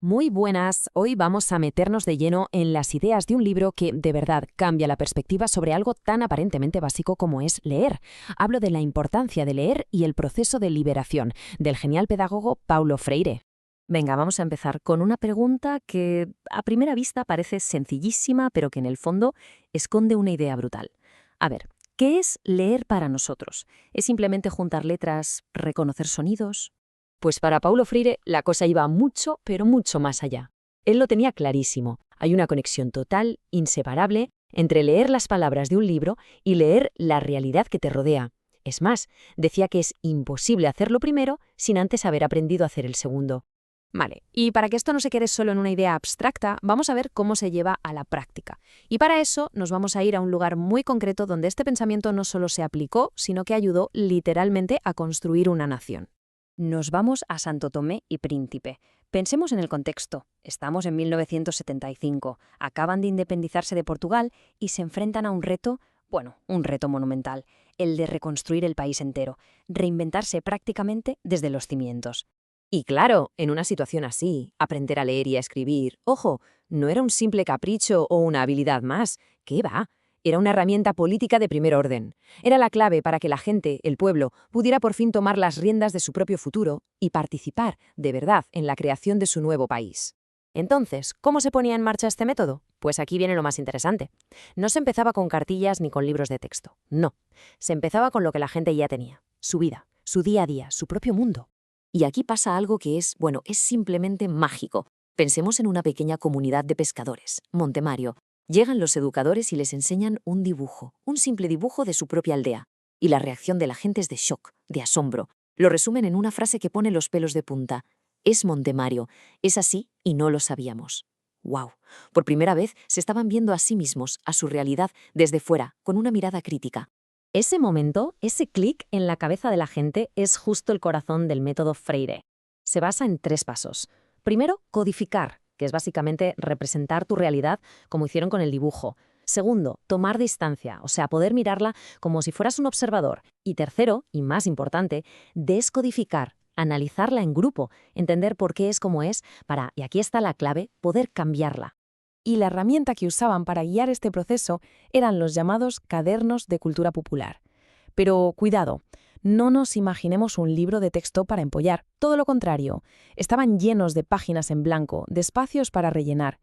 Muy buenas, hoy vamos a meternos de lleno en las ideas de un libro que de verdad cambia la perspectiva sobre algo tan aparentemente básico como es leer. Hablo de la importancia de leer y el proceso de liberación, del genial pedagogo Paulo Freire. Venga, vamos a empezar con una pregunta que a primera vista parece sencillísima, pero que en el fondo esconde una idea brutal. A ver, ¿qué es leer para nosotros? ¿Es simplemente juntar letras, reconocer sonidos? Pues para Paulo Freire la cosa iba mucho, pero mucho más allá. Él lo tenía clarísimo. Hay una conexión total, inseparable, entre leer las palabras de un libro y leer la realidad que te rodea. Es más, decía que es imposible hacerlo primero sin antes haber aprendido a hacer el segundo. Vale, y para que esto no se quede solo en una idea abstracta, vamos a ver cómo se lleva a la práctica. Y para eso nos vamos a ir a un lugar muy concreto donde este pensamiento no solo se aplicó, sino que ayudó literalmente a construir una nación. Nos vamos a Santo Tomé y Príncipe. Pensemos en el contexto. Estamos en 1975, acaban de independizarse de Portugal y se enfrentan a un reto, un reto monumental, el de reconstruir el país entero, reinventarse prácticamente desde los cimientos. Y claro, en una situación así, aprender a leer y a escribir, ojo, no era un simple capricho o una habilidad más. ¿Qué va? Era una herramienta política de primer orden. Era la clave para que la gente, el pueblo, pudiera por fin tomar las riendas de su propio futuro y participar, de verdad, en la creación de su nuevo país. Entonces, ¿cómo se ponía en marcha este método? Pues aquí viene lo más interesante. No se empezaba con cartillas ni con libros de texto. No. Se empezaba con lo que la gente ya tenía. Su vida, su día a día, su propio mundo. Y aquí pasa algo que es simplemente mágico. Pensemos en una pequeña comunidad de pescadores, Montemario. Llegan los educadores y les enseñan un dibujo, un simple dibujo de su propia aldea. Y la reacción de la gente es de shock, de asombro. Lo resumen en una frase que pone los pelos de punta. Es Montemario, es así y no lo sabíamos. ¡Wow! Por primera vez se estaban viendo a sí mismos, a su realidad, desde fuera, con una mirada crítica. Ese momento, ese clic en la cabeza de la gente es justo el corazón del método Freire. Se basa en 3 pasos. Primero, codificar, que es básicamente representar tu realidad como hicieron con el dibujo. Segundo, tomar distancia, o sea, poder mirarla como si fueras un observador. Y tercero, y más importante, descodificar, analizarla en grupo, entender por qué es como es, para, y aquí está la clave, poder cambiarla. Y la herramienta que usaban para guiar este proceso eran los llamados cadernos de cultura popular. Pero cuidado, no nos imaginemos un libro de texto para empollar, todo lo contrario, estaban llenos de páginas en blanco, de espacios para rellenar.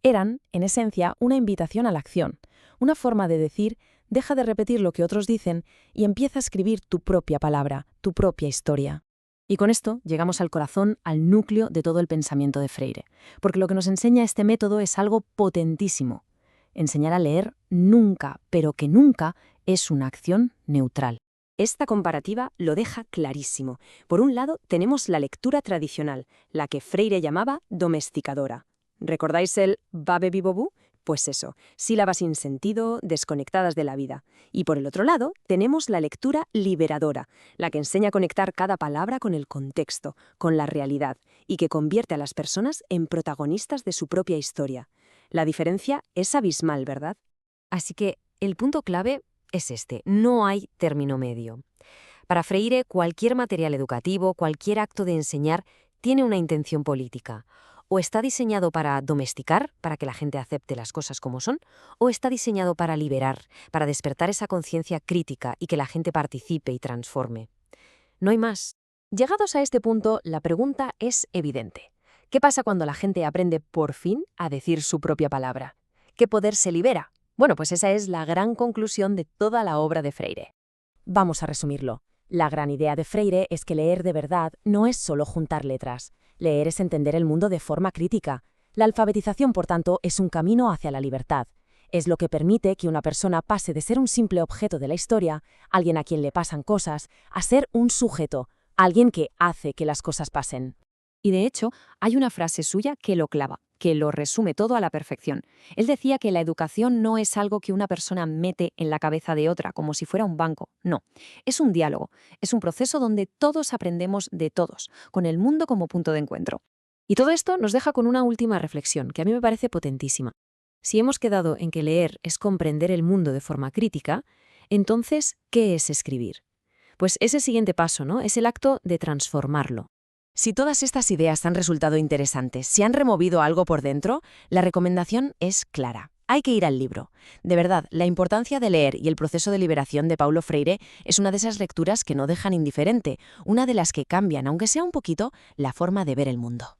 Eran, en esencia, una invitación a la acción, una forma de decir, deja de repetir lo que otros dicen y empieza a escribir tu propia palabra, tu propia historia. Y con esto llegamos al corazón, al núcleo de todo el pensamiento de Freire, porque lo que nos enseña este método es algo potentísimo. Enseñar a leer nunca, pero que nunca, es una acción neutral. Esta comparativa lo deja clarísimo. Por un lado, tenemos la lectura tradicional, la que Freire llamaba domesticadora. ¿Recordáis el babe-bibobu? Pues eso, sílabas sin sentido, desconectadas de la vida. Y por el otro lado, tenemos la lectura liberadora, la que enseña a conectar cada palabra con el contexto, con la realidad, y que convierte a las personas en protagonistas de su propia historia. La diferencia es abismal, ¿verdad? Así que el punto clave es este, no hay término medio. Para Freire, cualquier material educativo, cualquier acto de enseñar, tiene una intención política. O está diseñado para domesticar, para que la gente acepte las cosas como son, o está diseñado para liberar, para despertar esa conciencia crítica y que la gente participe y transforme. No hay más. Llegados a este punto, la pregunta es evidente. ¿Qué pasa cuando la gente aprende por fin a decir su propia palabra? ¿Qué poder se libera? Bueno, pues esa es la gran conclusión de toda la obra de Freire. Vamos a resumirlo. La gran idea de Freire es que leer de verdad no es solo juntar letras. Leer es entender el mundo de forma crítica. La alfabetización, por tanto, es un camino hacia la libertad. Es lo que permite que una persona pase de ser un simple objeto de la historia, alguien a quien le pasan cosas, a ser un sujeto, alguien que hace que las cosas pasen. Y de hecho, hay una frase suya que lo clava, que lo resume todo a la perfección. Él decía que la educación no es algo que una persona mete en la cabeza de otra, como si fuera un banco. No, es un diálogo, es un proceso donde todos aprendemos de todos, con el mundo como punto de encuentro. Y todo esto nos deja con una última reflexión, que a mí me parece potentísima. Si hemos quedado en que leer es comprender el mundo de forma crítica, entonces, ¿qué es escribir? Pues ese siguiente paso, ¿no? Es el acto de transformarlo. Si todas estas ideas han resultado interesantes, si han removido algo por dentro, la recomendación es clara. Hay que ir al libro. De verdad, la importancia de leer y el proceso de liberación de Paulo Freire es una de esas lecturas que no dejan indiferente, una de las que cambian, aunque sea un poquito, la forma de ver el mundo.